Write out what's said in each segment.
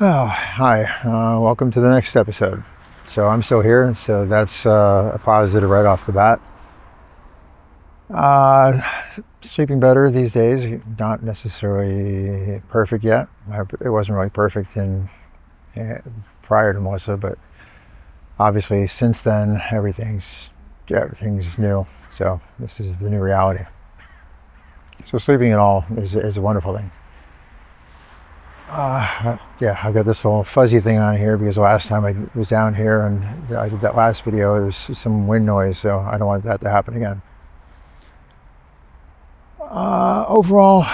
Oh, hi. Welcome to the next episode. So I'm still here, so that's a positive right off the bat. Uh, Sleeping better these days. Not necessarily perfect yet. It wasn't really perfect uh, prior to Melissa, but obviously since then everything's new. So this is the new reality. So sleeping at all is a wonderful thing. Yeah, I've got this little fuzzy thing on here because the last time I was down here and I did that last video, there was some wind noise, so I don't want that to happen again. Overall,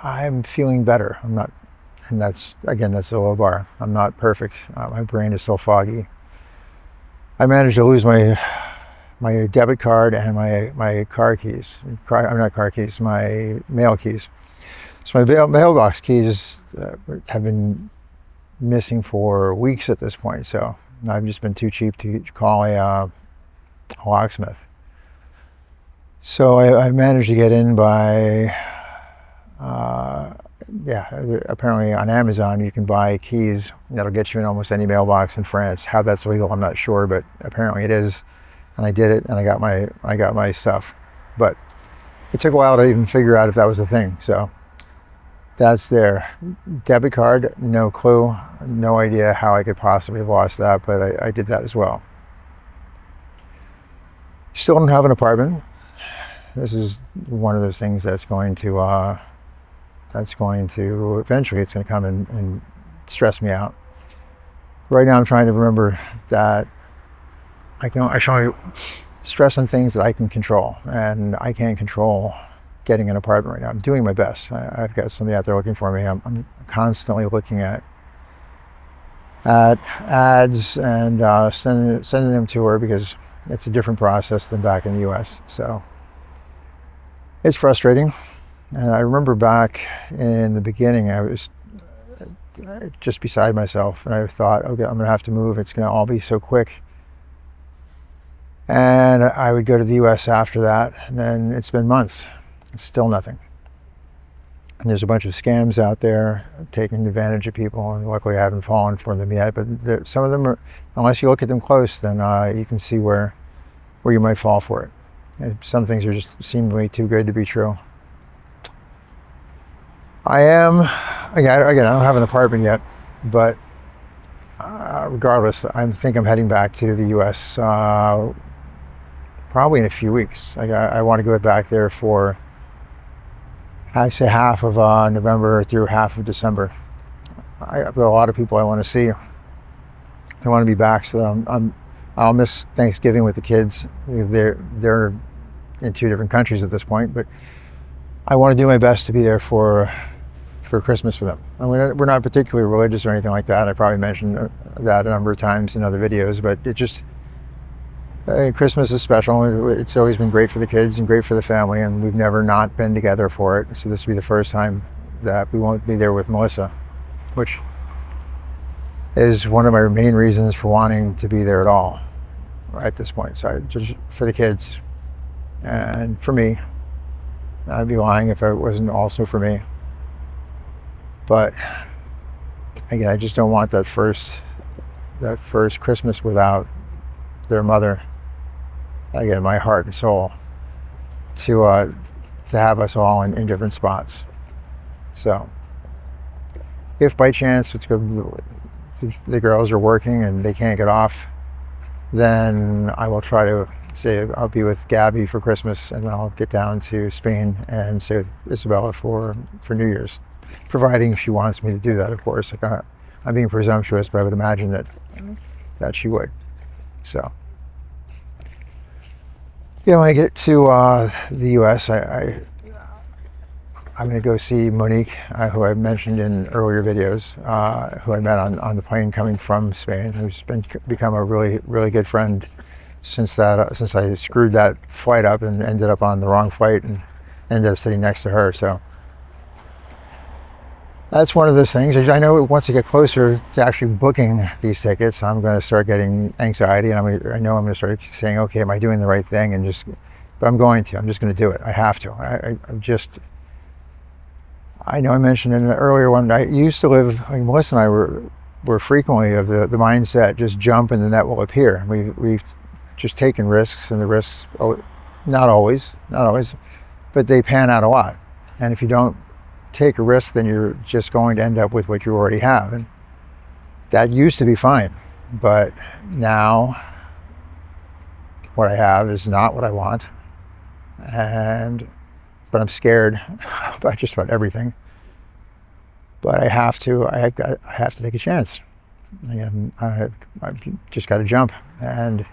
I'm feeling better. I'm not, and that's a low bar. I'm not perfect. My brain is still foggy. I managed to lose my debit card and my car keys. I'm not car keys, my mail keys. So my mailbox keys have been missing for weeks at this point. So I've just been too cheap to call a locksmith. So I managed to get in by, apparently on Amazon you can buy keys that'll get you in almost any mailbox in France. How that's legal, I'm not sure, but apparently it is. And I did it, and I got my stuff. But it took a while to even figure out if that was a thing. So that's there. Debit card, no clue, no idea how I could possibly have lost that, but I did that as well. Still don't have an apartment. This is one of those things that's going to eventually it's going to come and stress me out. Right now I'm trying to remember that I can actually stress on things that I can control, and I can't control getting an apartment right now. I'm doing my best. I've got somebody out there looking for me. I'm constantly looking at ads and sending them to her because it's a different process than back in the US. So it's frustrating. And I remember back in the beginning, I was just beside myself, and I thought, okay, I'm going to have to move. It's going to all be so quick. And I would go to the US after that, and then it's been months. Still nothing. And there's a bunch of scams out there taking advantage of people, and luckily I haven't fallen for them yet, but some of them are, unless you look at them close, then you can see where you might fall for it. And some things are just seemingly too good to be true. Again, I don't have an apartment yet, but regardless, I think I'm heading back to the US probably in a few weeks. I want to go back there for, I say, half of November through half of December. I've got a lot of people I want to see. I want to be back so that I'll miss Thanksgiving with the kids. They're in two different countries at this point, but I want to do my best to be there for Christmas for them. I mean, we're not particularly religious or anything like that. I probably mentioned that a number of times in other videos, but it just, Christmas is special. It's always been great for the kids and great for the family, and we've never not been together for it. So this will be the first time that we won't be there with Melissa, which is one of my main reasons for wanting to be there at all at this point. So just for the kids and for me. I'd be lying if it wasn't also for me. But again, I just don't want that first Christmas without their mother. Again, my heart and soul to have us all in different spots. So if by chance the girls are working and they can't get off, then I will try to say I'll be with Gabby for Christmas, and then I'll get down to Spain and stay with Isabella for New Year's, providing she wants me to do that, of course. I'm being presumptuous, but I would imagine that she would. So yeah, when I get to the US, I'm going to go see Monique, who I mentioned in earlier videos, who I met on the plane coming from Spain, who's become a really, really good friend since I screwed that flight up and ended up on the wrong flight and ended up sitting next to her. So that's one of those things. I know once I get closer to actually booking these tickets, I'm going to start getting anxiety, and I know I'm going to start saying, okay, am I doing the right thing? But I'm just going to do it. I have to. I know I mentioned in an earlier one, I used to live, like Melissa and I were frequently of the mindset, just jump and the net will appear. We've just taken risks, and the risks, not always, but they pan out a lot. And if you don't take a risk, then you're just going to end up with what you already have. And that used to be fine. But now what I have is not what I want. But I'm scared about just about everything. But I have to take a chance. Again, I've just got to jump. And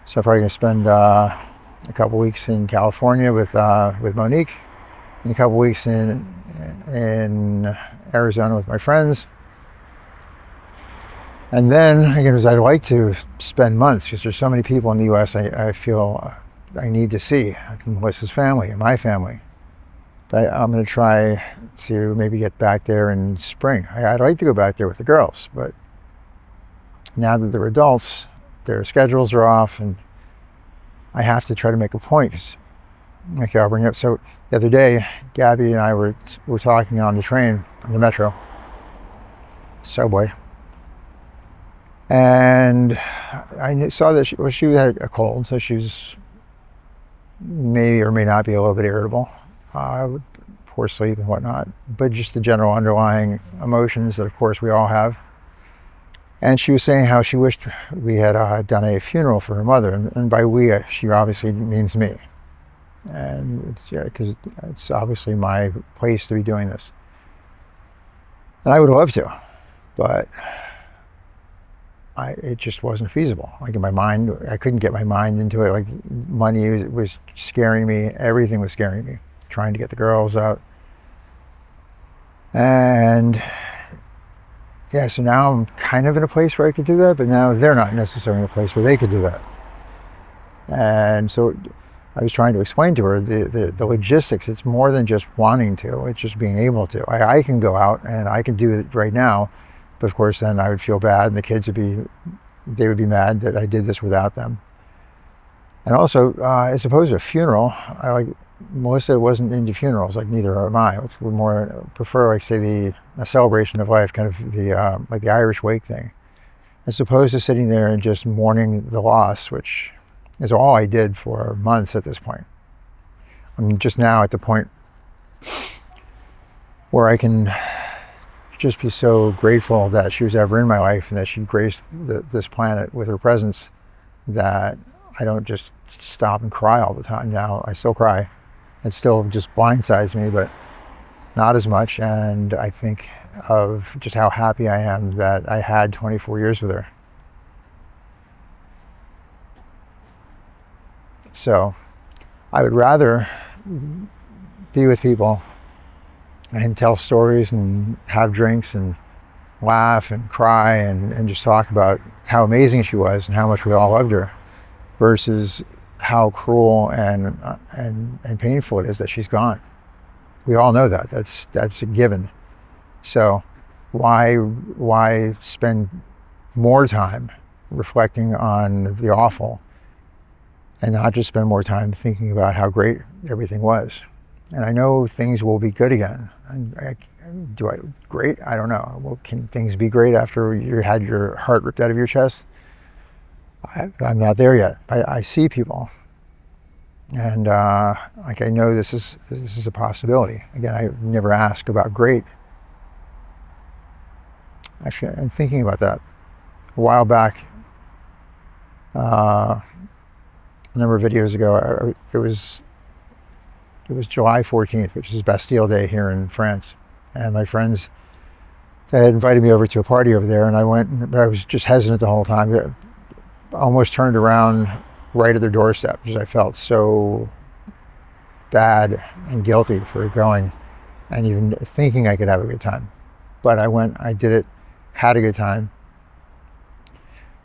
so I'm probably going to spend a couple weeks in California with Monique, and a couple weeks in Arizona with my friends. And then, again, as I'd like to spend months, because there's so many people in the U.S. I feel I need to see, Melissa's family and my family. But I'm going to try to maybe get back there in spring. I'd like to go back there with the girls, but now that they're adults, their schedules are off, and I have to try to make a point. 'Cause, okay, I'll bring it up. So the other day, Gabby and I were talking on the train, on the metro, subway, and I saw that she had a cold, so she was may or may not be a little bit irritable, poor sleep and whatnot, but just the general underlying emotions that, of course, we all have. And she was saying how she wished we had done a funeral for her mother, and by we, she obviously means me. And it's because it's obviously my place to be doing this. And I would love to, but it just wasn't feasible. Like in my mind, I couldn't get my mind into it. Like money was scaring me. Everything was scaring me. Trying to get the girls out. And yeah, so now I'm kind of in a place where I could do that, but now they're not necessarily in a place where they could do that. And so I was trying to explain to her the logistics. It's more than just wanting to, it's just being able to. I can go out and I can do it right now, but of course then I would feel bad, and the kids would be mad that I did this without them. And also, as opposed to a funeral, Melissa wasn't into funerals, like neither am I. I would more prefer, like, say, a celebration of life, kind of like the Irish wake thing, as opposed to sitting there and just mourning the loss, which is all I did for months at this point. I'm just now at the point where I can just be so grateful that she was ever in my life and that she graced this planet with her presence, that I don't just stop and cry all the time. Now I still cry. It still just blindsides me, but not as much. And I think of just how happy I am that I had 24 years with her. So I would rather be with people and tell stories and have drinks and laugh and cry and just talk about how amazing she was and how much we all loved her, versus how cruel and painful it is that she's gone. We all know that. That's a given. So why spend more time reflecting on the awful and not just spend more time thinking about how great everything was? And I know things will be good again. Great? I don't know. Well, can things be great after you had your heart ripped out of your chest? I'm not there yet. I see people, and I know this is a possibility. Again, I never ask about great. Actually, I'm thinking about that. A while back, a number of videos ago, it was July 14th, which is Bastille Day here in France, and my friends, they had invited me over to a party over there, and I went. But I was just hesitant the whole time. Almost turned around right at their doorstep because I felt so bad and guilty for going and even thinking I could have a good time. But I went, I did it, had a good time,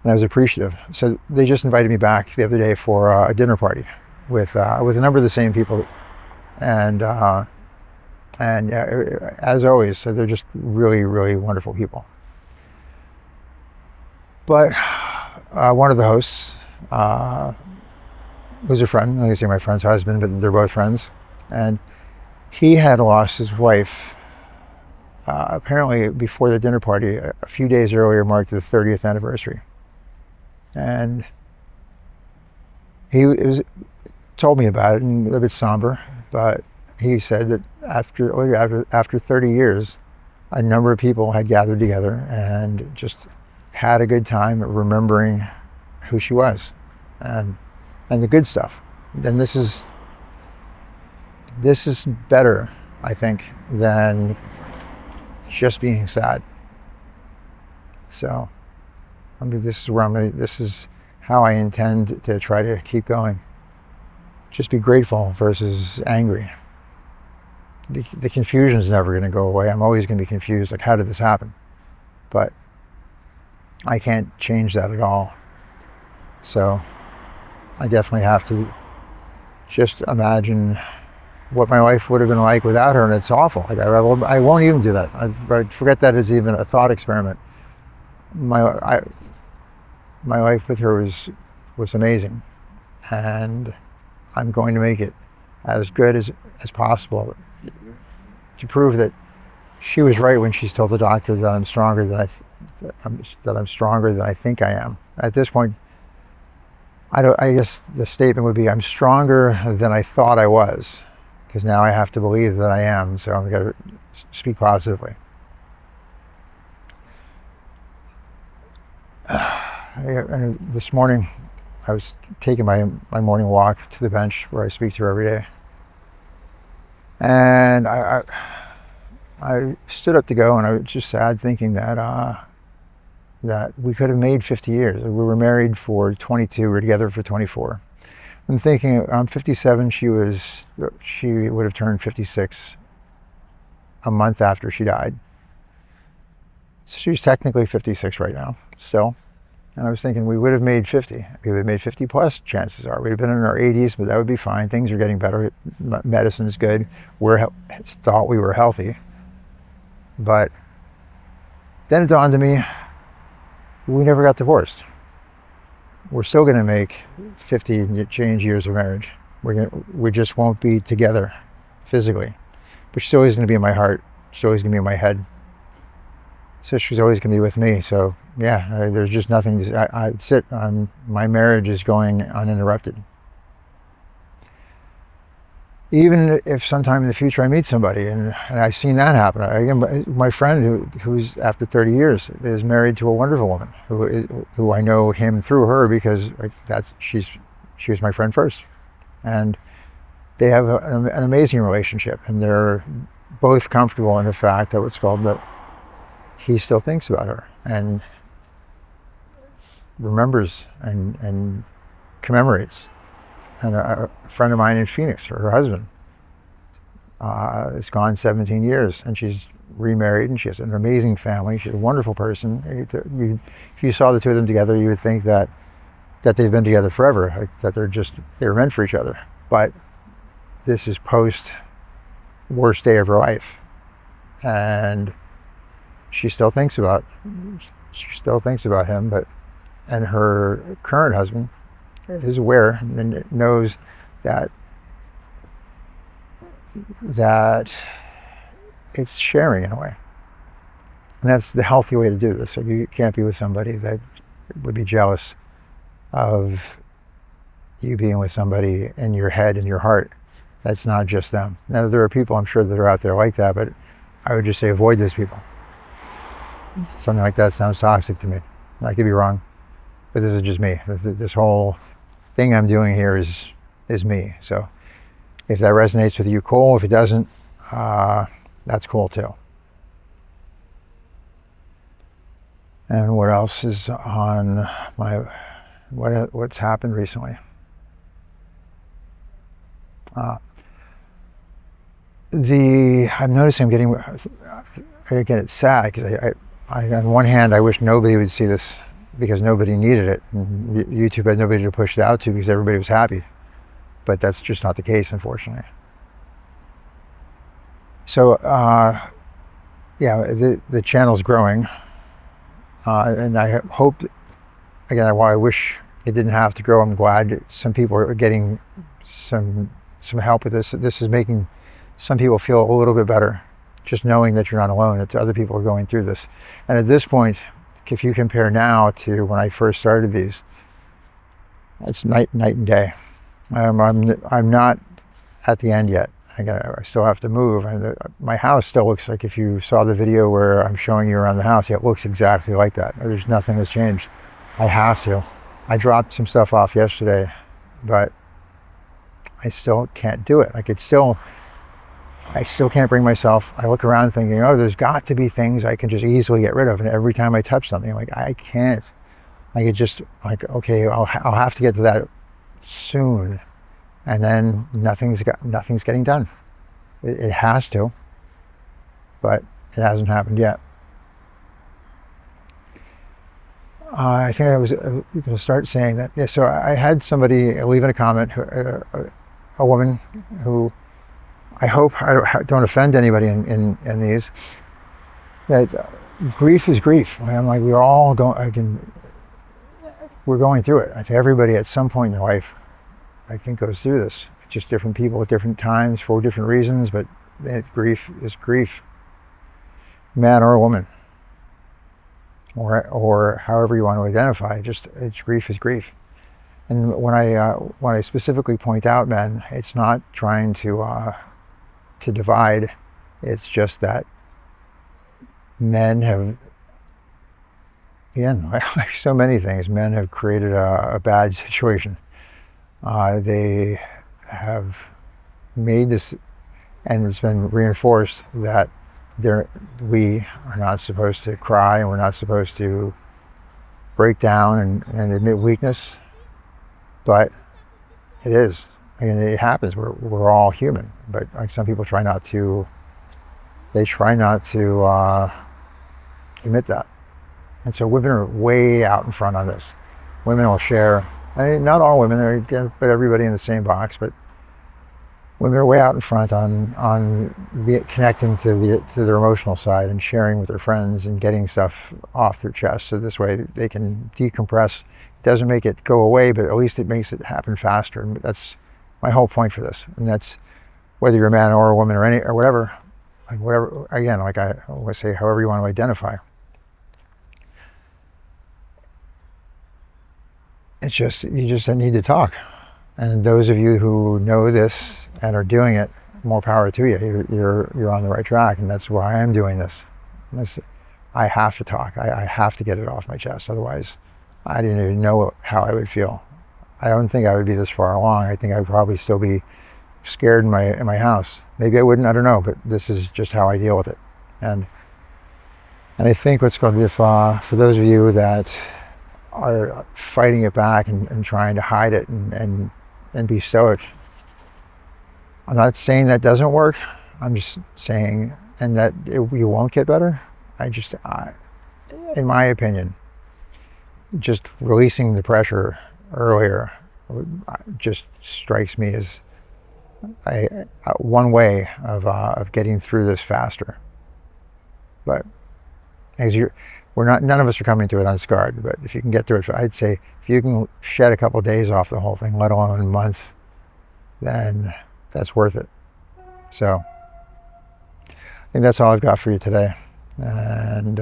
and I was appreciative. So they just invited me back the other day for a dinner party with a number of the same people, and as always, so they're just really, really wonderful people. But one of the hosts was a friend. I'm going to say my friend's husband, but they're both friends. And he had lost his wife apparently before the dinner party, a few days earlier, marked the 30th anniversary. And he told me about it, and a bit somber, but he said that after 30 years, a number of people had gathered together and just had a good time remembering who she was and the good stuff. And this is better, I think, than just being sad. So, I mean, this is how I intend to try to keep going. Just be grateful versus angry. The confusion is never going to go away. I'm always going to be confused, like, how did this happen? But I can't change that at all. So I definitely have to just imagine what my life would have been like without her, and it's awful. Like, I won't even do that. I forget that is even a thought experiment. My life with her was amazing, and I'm going to make it as good as possible to prove that she was right when she's told the doctor that I'm stronger than I'm stronger than I think I am. At this point, I guess the statement would be, I'm stronger than I thought I was, because now I have to believe that I am. So I'm going to speak positively. And this morning, I was taking my morning walk to the bench where I speak to her every day. And I stood up to go, and I was just sad thinking that we could have made 50 years. We were married for 22, we were together for 24. I'm thinking, I'm 57, she would have turned 56 a month after she died. So she's technically 56 right now, still. And I was thinking, we would have made 50. We would have made 50 plus, chances are. We'd have been in our 80s, but that would be fine. Things are getting better. Medicine's good. Thought we were healthy. But then it dawned on me, we never got divorced. We're still going to make 50 and change years of marriage. We just won't be together physically. But she's always going to be in my heart. She's always going to be in my head. So she's always going to be with me. So yeah, there's just nothing. My marriage is going uninterrupted. Even if sometime in the future I meet somebody, and I've seen that happen. Again, my friend who's after 30 years is married to a wonderful woman who I know him through her, because she was my friend first, and they have an amazing relationship, and they're both comfortable in the fact that that he still thinks about her and remembers and commemorates. And a friend of mine in Phoenix, her husband, is gone 17 years, and she's remarried, and she has an amazing family. She's a wonderful person. If you saw the two of them together, you would think that they've been together forever, that they were meant for each other. But this is post worst day of her life, and she still thinks about him. And her current husband is aware and knows that it's sharing in a way. And that's the healthy way to do this. So you can't be with somebody that would be jealous of you being with somebody in your head and your heart. That's not just them. Now, there are people, I'm sure, that are out there like that, but I would just say avoid those people. Something like that sounds toxic to me. I could be wrong, but this is just me. This whole thing I'm doing here is me. So if that resonates with you, cool. If it doesn't, that's cool too. And what else is on what's happened recently? I'm noticing I'm getting, again, it's sad because I on one hand, I wish nobody would see this because nobody needed it. And YouTube had nobody to push it out to because everybody was happy. But that's just not the case, unfortunately. So, the channel's growing. And I hope, again, while I wish it didn't have to grow, I'm glad some people are getting some help with this. This is making some people feel a little bit better, just knowing that you're not alone, that other people are going through this. And at this point, if you compare now to when I first started these, it's night and day. I'm not at the end yet. I still have to move. My house still looks like, if you saw the video where I'm showing you around the house, it looks exactly like that. There's nothing that's changed. I have to. I dropped some stuff off yesterday, but I still can't do it. I still can't bring myself. I look around thinking, oh, there's got to be things I can just easily get rid of. And every time I touch something, I'm like, I can't. I could just okay, I'll have to get to that soon. And then nothing's getting done. It has to, but it hasn't happened yet. I think I was going to start saying that. Yeah, so I had somebody leave in a comment, a woman who, I hope I don't offend anybody in these, that grief is grief. I'm like, we're going through it. I think everybody at some point in their life, I think, goes through this. Just different people at different times for different reasons, but grief is grief. Man or woman, or however you want to identify, it's grief is grief. And when I specifically point out men, it's not trying to divide. It's just that men have, again, like so many things, men have created a bad situation. They have made this, and it's been reinforced that we are not supposed to cry, and we're not supposed to break down and admit weakness, but it is. I mean, it happens. We're all human, but like some people try not to admit that. And so women are way out in front on this. Women will share. I mean, not all women, but everybody in the same box. But women are way out in front on connecting to their emotional side and sharing with their friends and getting stuff off their chest. So this way they can decompress. It doesn't make it go away, but at least it makes it happen faster. And that's my whole point for this. And that's whether you're a man or a woman or whatever. Like whatever. Again, like I always say, however you want to identify. It's just, you just need to talk. And those of you who know this and are doing it, more power to you. You're on the right track, and that's why I'm doing this. I have to talk. I have to get it off my chest. Otherwise, I didn't even know how I would feel. I don't think I would be this far along. I think I'd probably still be scared in my house. Maybe I wouldn't. I don't know. But this is just how I deal with it. And I think what's going to be, for those of you that are fighting it back and trying to hide it and be stoic. I'm not saying that doesn't work. I'm just saying, and that you won't get better. In my opinion, just releasing the pressure earlier just strikes me as one way of getting through this faster. But as none of us are coming to it unscarred, but if you can get through it, I'd say if you can shed a couple of days off the whole thing, let alone months, then that's worth it. So I think that's all I've got for you today. And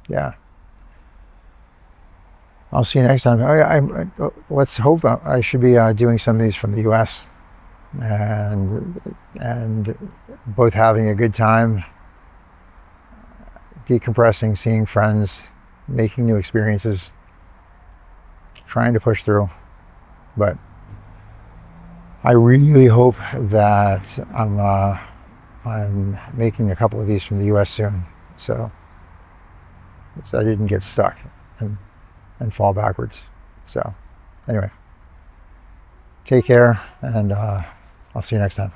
yeah, I'll see you next time. Let's hope I should be doing some of these from the US and both having a good time, decompressing, seeing friends, making new experiences, trying to push through. But I really hope that I'm making a couple of these from the US soon, so I didn't get stuck and fall backwards. So anyway, take care, and I'll see you next time.